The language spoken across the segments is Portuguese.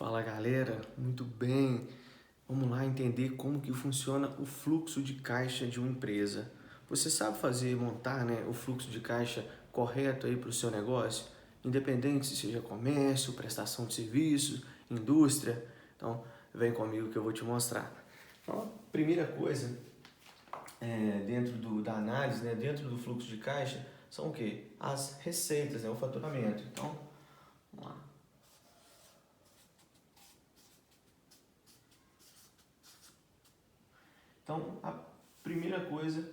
Fala galera, muito bem. Vamos lá entender como que funciona o fluxo de caixa de uma empresa. Você sabe montar, o fluxo de caixa correto aí para o seu negócio, independente se seja comércio, prestação de serviços, indústria. Então, vem comigo que eu vou te mostrar. Então, a primeira coisa dentro da análise, dentro do fluxo de caixa, são o quê? As receitas, o faturamento. Então, vamos lá. Então, a primeira coisa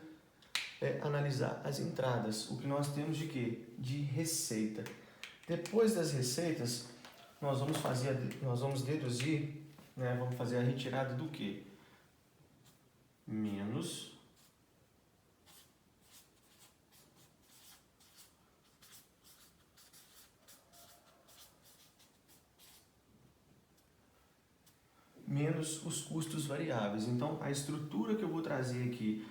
é analisar as entradas. O que nós temos de quê? De receita. Depois das receitas, nós vamos deduzir, vamos fazer a retirada do quê? Menos os custos variáveis. Então, a estrutura que eu vou trazer aqui,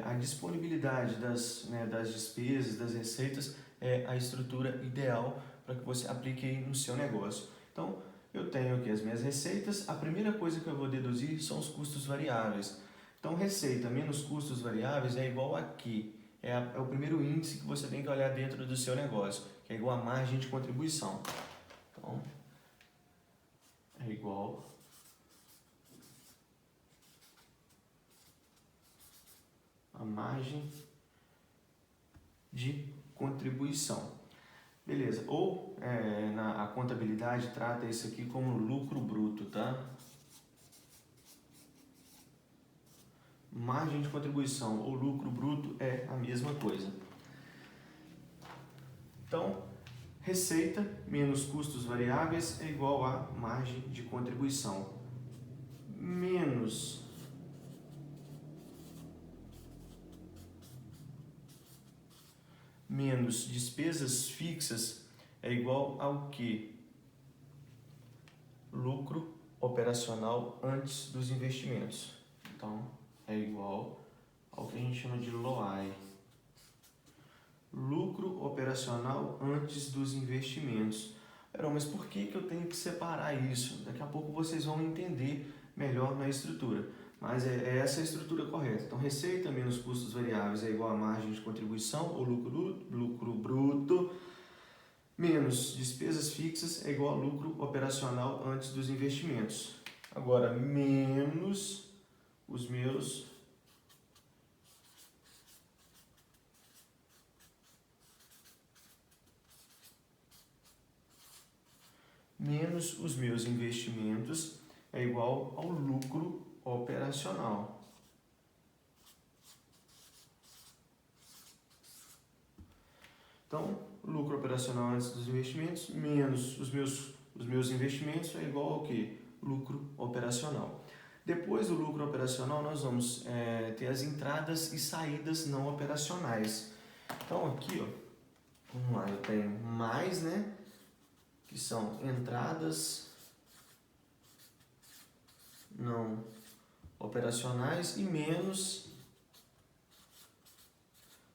a disponibilidade das despesas, das receitas, é a estrutura ideal para que você aplique aí no seu negócio. Então, eu tenho aqui as minhas receitas, a primeira coisa que eu vou deduzir são os custos variáveis. Então, receita menos custos variáveis é igual a aqui. É o primeiro índice que você tem que olhar dentro do seu negócio, que é igual a margem de contribuição. Então, é igual a margem de contribuição. Beleza, ou a contabilidade trata isso aqui como lucro bruto, tá? Margem de contribuição ou lucro bruto é a mesma coisa. Então, receita menos custos variáveis é igual a margem de contribuição. Menos despesas fixas é igual ao que? Lucro operacional antes dos investimentos. Então, é igual ao que a gente chama de LOAI. Lucro operacional antes dos investimentos. Mas por que eu tenho que separar isso? Daqui a pouco vocês vão entender melhor na estrutura. Mas é essa a estrutura correta. Então, receita menos custos variáveis é igual a margem de contribuição, ou lucro bruto, menos despesas fixas é igual a lucro operacional antes dos investimentos. Agora, menos os meus investimentos é igual ao lucro operacional. Então, lucro operacional antes dos investimentos menos os meus investimentos é igual ao quê? Lucro operacional. Depois do lucro operacional, nós vamos ter as entradas e saídas não operacionais. Então, aqui, vamos lá, eu tenho mais, que são entradas não operacionais e menos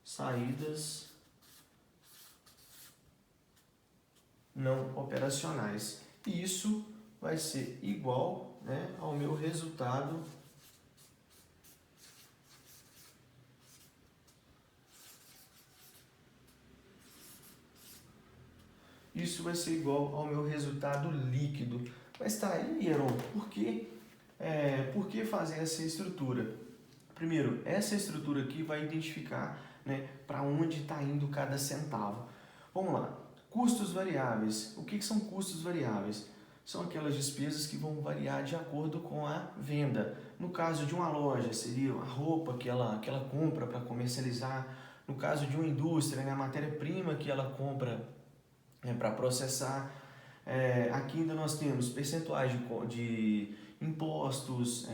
saídas não operacionais. E isso vai ser igual ao meu resultado líquido. Mas tá aí, Heron, por que fazer essa estrutura? Primeiro, essa estrutura aqui vai identificar para onde está indo cada centavo. Vamos lá. Custos variáveis. O que são custos variáveis? São aquelas despesas que vão variar de acordo com a venda. No caso de uma loja, seria a roupa que ela compra para comercializar. No caso de uma indústria, a matéria-prima que ela compra para processar. Aqui ainda nós temos percentuais de impostos,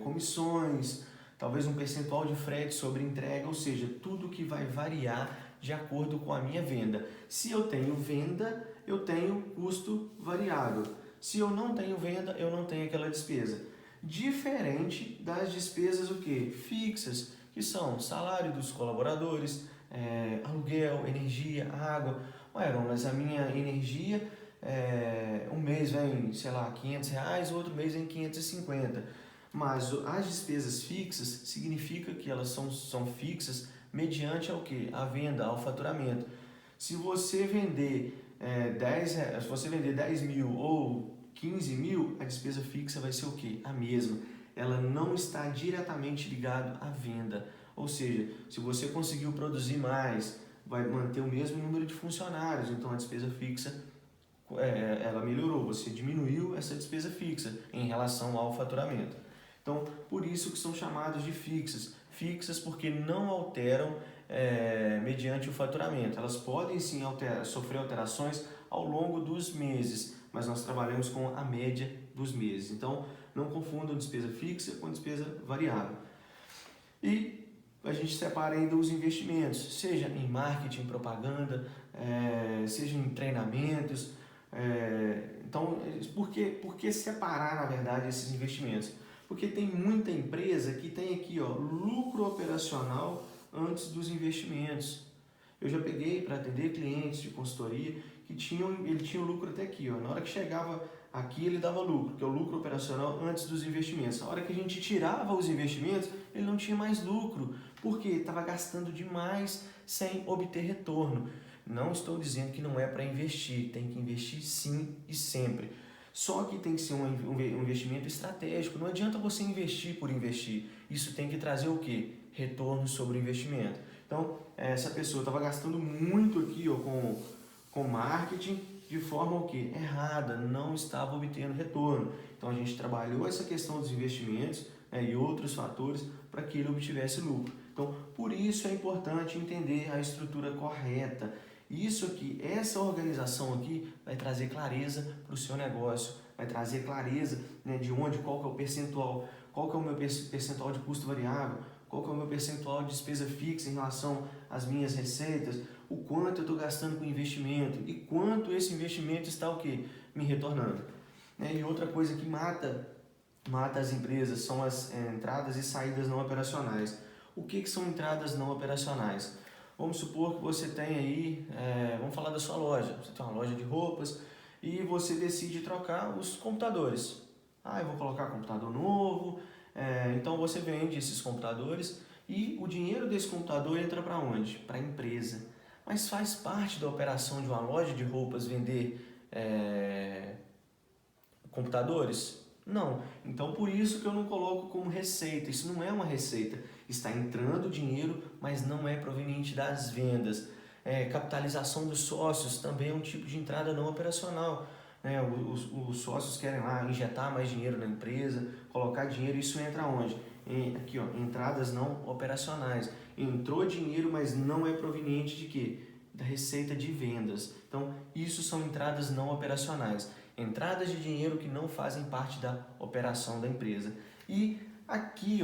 comissões, talvez um percentual de frete sobre entrega, ou seja, tudo que vai variar de acordo com a minha venda. Se eu tenho venda, eu tenho custo variável. Se eu não tenho venda, eu não tenho aquela despesa. Diferente das despesas fixas, que são salário dos colaboradores, aluguel, energia, água. Mas a minha energia um mês vem, sei lá, R$ 500, outro mês vem 550. Mas as despesas fixas significa que elas são fixas mediante ao quê? A venda, ao faturamento. Se você vender se você vender 10 mil ou 15 mil, a despesa fixa vai ser o quê? A mesma. Ela não está diretamente ligada à venda. Ou seja, se você conseguiu produzir mais, vai manter o mesmo número de funcionários, então a despesa fixa ela melhorou, você diminuiu essa despesa fixa em relação ao faturamento. Então, por isso que são chamadas de fixas. Fixas porque não alteram mediante o faturamento. Elas podem sim sofrer alterações ao longo dos meses, mas nós trabalhamos com a média dos meses. Então, não confundam despesa fixa com despesa variável. E a gente separa ainda os investimentos, seja em marketing, propaganda, seja em treinamentos. Então, por que separar, na verdade, esses investimentos? Porque tem muita empresa que tem aqui, lucro operacional antes dos investimentos. Eu já peguei para atender clientes de consultoria que ele tinha o lucro até aqui, na hora que chegava aqui ele dava lucro, que é o lucro operacional antes dos investimentos. A hora que a gente tirava os investimentos, ele não tinha mais lucro, porque estava gastando demais sem obter retorno. Não estou dizendo que não é para investir, tem que investir sim e sempre. Só que tem que ser um investimento estratégico. Não adianta você investir por investir. Isso tem que trazer o quê? Retorno sobre o investimento. Então, essa pessoa estava gastando muito aqui com marketing de forma o quê? Errada, não estava obtendo retorno. Então, a gente trabalhou essa questão dos investimentos e outros fatores para que ele obtivesse lucro. Então, por isso é importante entender a estrutura correta. Isso aqui, essa organização aqui vai trazer clareza para o seu negócio, vai trazer clareza de qual que é o percentual, qual que é o meu percentual de custo variável, qual que é o meu percentual de despesa fixa em relação às minhas receitas, o quanto eu estou gastando com investimento e quanto esse investimento está o quê? Me retornando. E outra coisa que mata as empresas são as entradas e saídas não operacionais. O que são entradas não operacionais? Vamos supor que você tem aí, vamos falar da sua loja, você tem uma loja de roupas e você decide trocar os computadores. Eu vou colocar computador novo, então você vende esses computadores e o dinheiro desse computador entra para onde? Para a empresa. Mas faz parte da operação de uma loja de roupas vender computadores? Não. Então por isso que eu não coloco como receita. Isso não é uma receita. Está entrando dinheiro, mas não é proveniente das vendas. Capitalização dos sócios também é um tipo de entrada não operacional. Os sócios querem lá injetar mais dinheiro na empresa, colocar dinheiro, isso entra onde? Aqui, entradas não operacionais. Entrou dinheiro, mas não é proveniente de quê? Da receita de vendas. Então, isso são entradas não operacionais. Entradas de dinheiro que não fazem parte da operação da empresa. E aqui,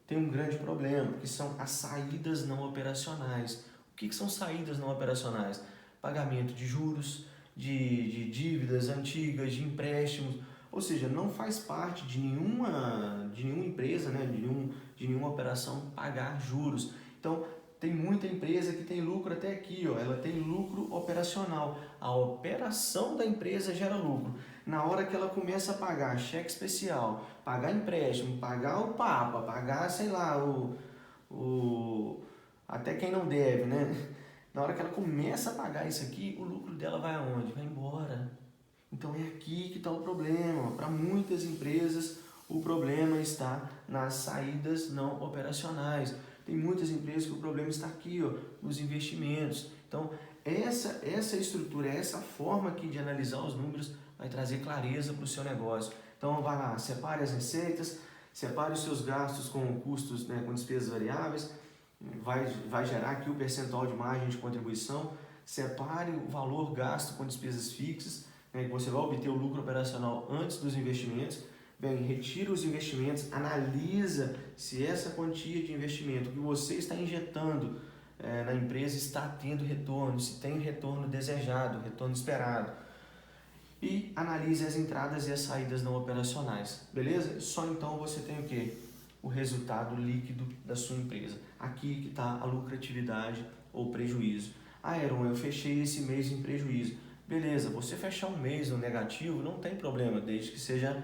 tem um grande problema, que são as saídas não operacionais. O que são saídas não operacionais? Pagamento de juros, de dívidas antigas, de empréstimos, ou seja, não faz parte de nenhuma empresa, de nenhuma operação pagar juros. Então, tem muita empresa que tem lucro até aqui, ela tem lucro operacional. A operação da empresa gera lucro. Na hora que ela começa a pagar cheque especial, pagar empréstimo, pagar o Papa, pagar, sei lá, até quem não deve, Na hora que ela começa a pagar isso aqui, o lucro dela vai aonde? Vai embora. Então é aqui que está o problema. Para muitas empresas, o problema está nas saídas não operacionais. Tem muitas empresas que o problema está aqui, nos investimentos. Então, essa estrutura, essa forma aqui de analisar os números vai trazer clareza para o seu negócio. Então, vai lá, separe as receitas, separe os seus gastos com custos, com despesas variáveis, vai gerar aqui o percentual de margem de contribuição, separe o valor gasto com despesas fixas, que você vai obter o lucro operacional antes dos investimentos. Retira os investimentos, analisa se essa quantia de investimento que você está injetando na empresa está tendo retorno, se tem retorno desejado, retorno esperado. E analise as entradas e as saídas não operacionais, beleza? Só então você tem o quê? O resultado líquido da sua empresa. Aqui que está a lucratividade ou prejuízo. Aaron, eu fechei esse mês em prejuízo. beleza, você fechar um mês no negativo não tem problema, desde que seja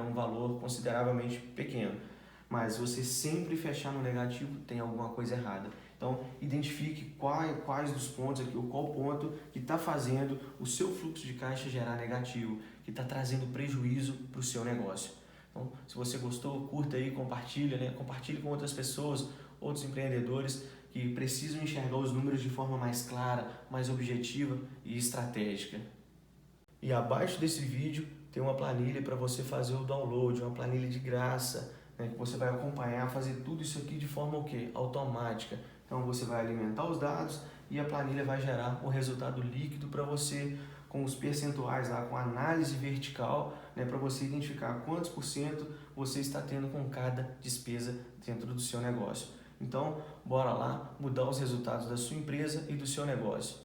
um valor consideravelmente pequeno. Mas você sempre fechar no negativo tem alguma coisa errada. Então, identifique quais dos pontos aqui, ou qual ponto que está fazendo o seu fluxo de caixa gerar negativo, que está trazendo prejuízo para o seu negócio. Então, se você gostou, curta aí, compartilha, compartilhe com outras pessoas, outros empreendedores que precisam enxergar os números de forma mais clara, mais objetiva e estratégica. E abaixo desse vídeo tem uma planilha para você fazer o download, uma planilha de graça, que você vai acompanhar, fazer tudo isso aqui de forma o quê? Automática. Então você vai alimentar os dados e a planilha vai gerar um resultado líquido para você, com os percentuais lá, com análise vertical, para você identificar quantos por cento você está tendo com cada despesa dentro do seu negócio. Então, bora lá mudar os resultados da sua empresa e do seu negócio.